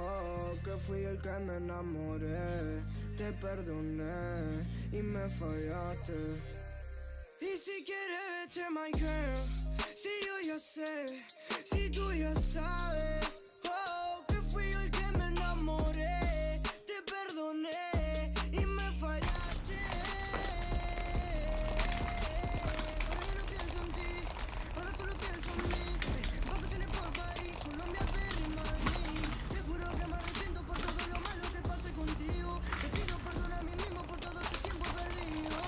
Oh, que fui el que me enamoré. Te perdoné y me fallaste. Y si quieres vete, my girl. Si yo ya sé, si tú ya sabes. Oh, que fui yo el que me enamoré. Te perdoné y me fallaste. Ahora ya no pienso en ti, ahora solo pienso en mí. Vacaciones por París, Colombia, Perú y Madrid. Te juro que me arrepiento por todo lo malo que pasé contigo. Te pido perdón a mí mismo por todo ese tiempo perdido.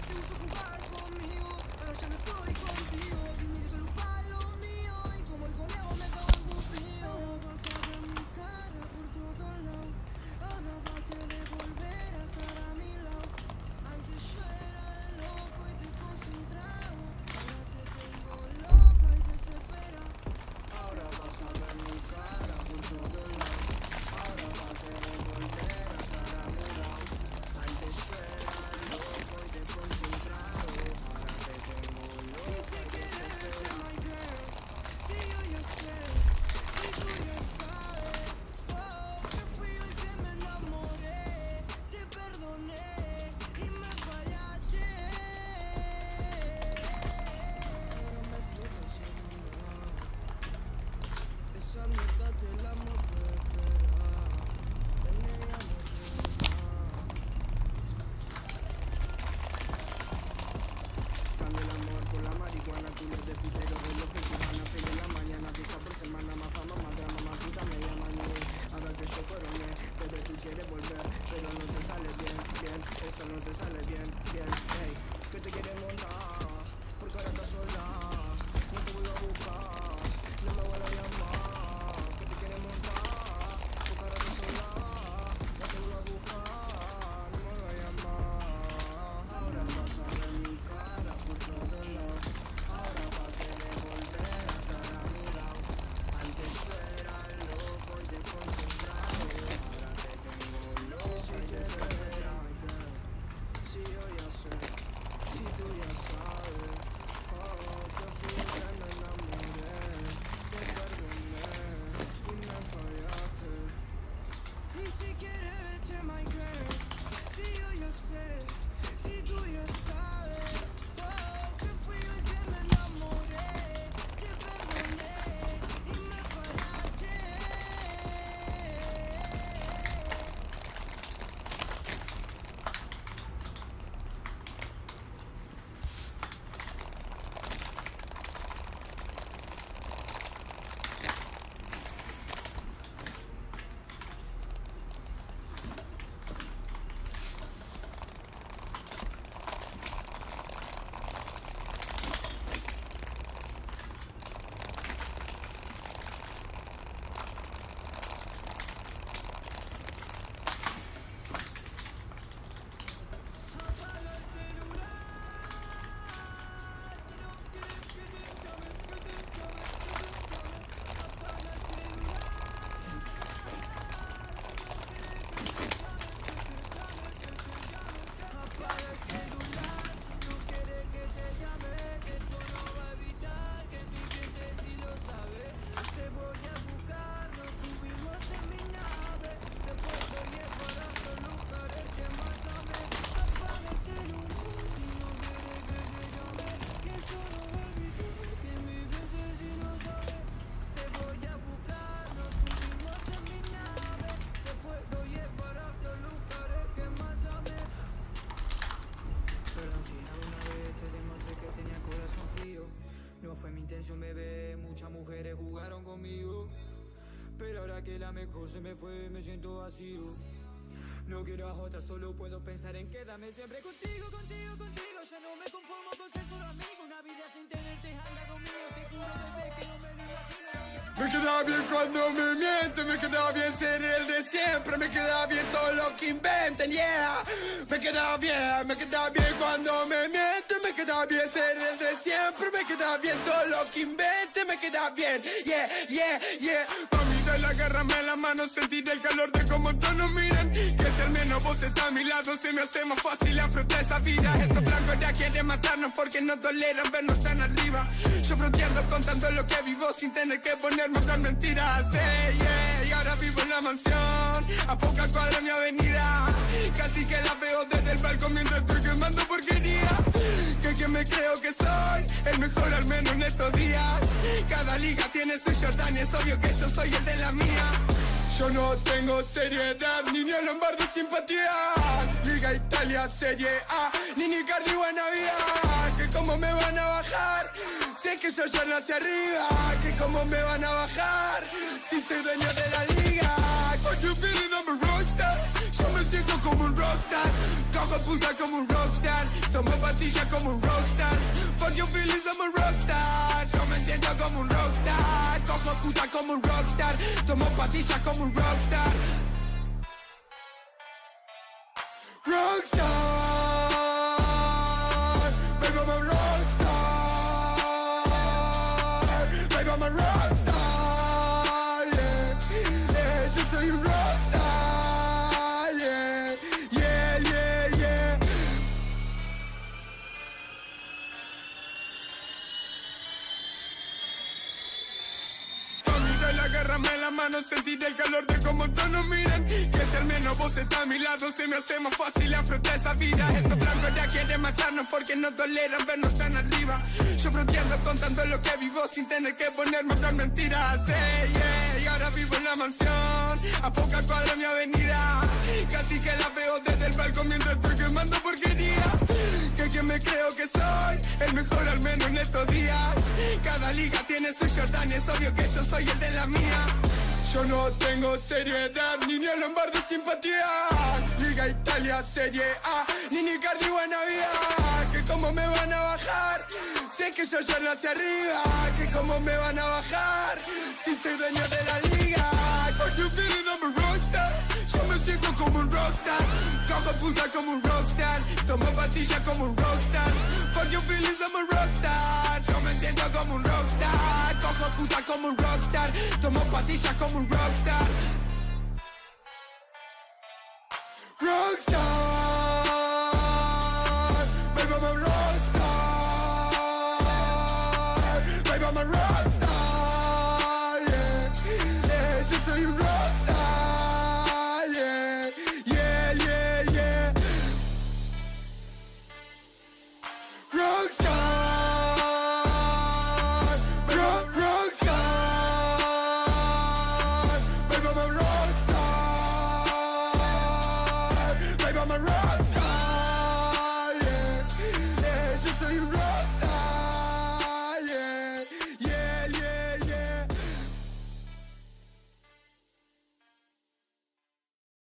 Te gustó jugar conmigo, ahora ya no estoy contigo. Dinero solo para lo mío y como el conejo me quedo escupido. Ahora vas a ver mi cara por todos lados. Ahora vas a querer volver a estar a mi lado. Antes yo era loco y desconcentrado. Ahora te tengo loca y desesperada. Ahora vas a ver mi cara por todos lados. Ahora vas a querer volver a estar a mi lado. Antes yo era loco y desconcentrado. Ahora te tengo loca y si quieres vete, my girl. Si yo ya sé, si tú ya sabes. Oh, que fui yo el que me enamoré. Te perdoné y me fallaste. Ahora me toca ser una. Esa mierda del amor puede esperar. En ella no creo más. Cambio el amor por la marihuana, tú lo de pitero, reloj y cubana, fin de la mañana, fiesta por semana, más fama, más drama, más puta, me llaman y haga que yo corone, bebé tú quieres volver, pero no te sale bien, bien, eso no te sale bien, bien, hey, que te quieres montar, porque ahora estás sola, no te voy a buscar, no me voy a llamar, que te quieres montar, porque ahora estás sola, no te voy a buscar, no me voy a llamar, ahora vas a ver mi cara por todos lados, ahora va a querer volver a estar a mi lado, antes yo era loco y desconcentrado, ahora te tengo loca y desesperado, si yo ya sé, si tú ya sabes, oh, que fui el que me enamoré, te perdoné y me fallaste. Y si quieres vete, my girl, si yo ya sé, si tú ya sabes, oh, que fui yo el que me enamoré, te perdoné y me fallaste. Perdón si alguna vez te demostré que tenía corazón frío. No fue mi intención, bebé, muchas mujeres jugaron conmigo. Pero ahora que la mejor se me fue, me siento vacío. No quiero a otra, solo puedo pensar en quedarme siempre contigo, contigo, contigo. Ya no me conformo con ser solo amigo. Una vida sin tenerte es al lado mío. Te juro, bebé, que no me lo imagino. Me queda bien cuando me mienten, me queda bien ser el de siempre, me queda bien todo lo que inventen, yeah. Me queda bien cuando me mienten, me queda bien ser el de siempre, me queda bien todo lo que inventen, me queda bien, yeah, yeah, yeah. Mami, dale, agárrame la mano, sentir el calor de cómo todos nos miran. Que si al menos vos estás a mi lado, se me hace más fácil afrontar esa vida. Estos blancos ya quieren matarnos porque no toleran vernos tan arriba. Yo fronteando, contando lo que vivo sin tener que ponerme a hablar mentiras. Yeah, yeah, y ahora vivo en la mansión, a poca cuadra mi avenida. Casi que la veo desde el balcón mientras estoy quemando porquería. Que me creo que soy el mejor al menos en estos días. Cada liga tiene su Jordan y es obvio que yo soy el de la mía. Yo no tengo seriedad, ni Lombardi simpatía. Liga Italia, Serie A, ni Icardi buena vida. Que cómo me van a bajar, sé que yo ya nací arriba. Que cómo me van a bajar, si soy dueño de la liga. What you feeling, I'm a rockstar. Yo me siento como un rockstar. Cojo punta como un rockstar. Tomo pastillas como un rockstar. Fuck your feelings, I'm a rockstar. Yo me siento como un rockstar. Cojo puta como un rockstar. Tomo pastillas como un rockstar. Rockstar, baby, I'm a rockstar. Baby, I'm a rockstar, yeah, yeah. Yo soy un rockstar, yeah, yeah, yeah, yeah. Mami, dale, agárrame la mano, sentir el calor de cómo todos nos miran. Que si al menos vos estás a mi lado, se me hace más fácil afrontar esa vida. Estos blancos ya quieren matarnos porque no toleran vernos tan arriba. Yo fronteando, contando lo que vivo sin tener que ponerme a hablar mentiras. Yeah, yeah, y ahora vivo en la mansión, a poca cuadra mi avenida. Casi que la veo desde el balcón mientras estoy quemando porquería. Que me creo que soy el mejor al menos en estos días. Cada liga tiene su Jordan y es obvio que yo soy el de la mía. Yo no tengo seriedad, ni Lombardi simpatía. Liga Italia, Serie A, ni Icardi buena vida. Que cómo me van a bajar, sé que yo ya nací arriba. Que cómo me van a bajar, si soy dueño de la liga. What you feeling, I'm a rockstar. Yo me siento como un rockstar. Cojo puta como un rockstar. Tomo pastillas como un rockstar. Fuck your feelings, I'm a rockstar. Yo me siento como un rockstar. Cojo puta como un rockstar. Tomo pastillas como un rockstar. Rockstar, baby, I'm a rockstar. Baby, I'm a rockstar.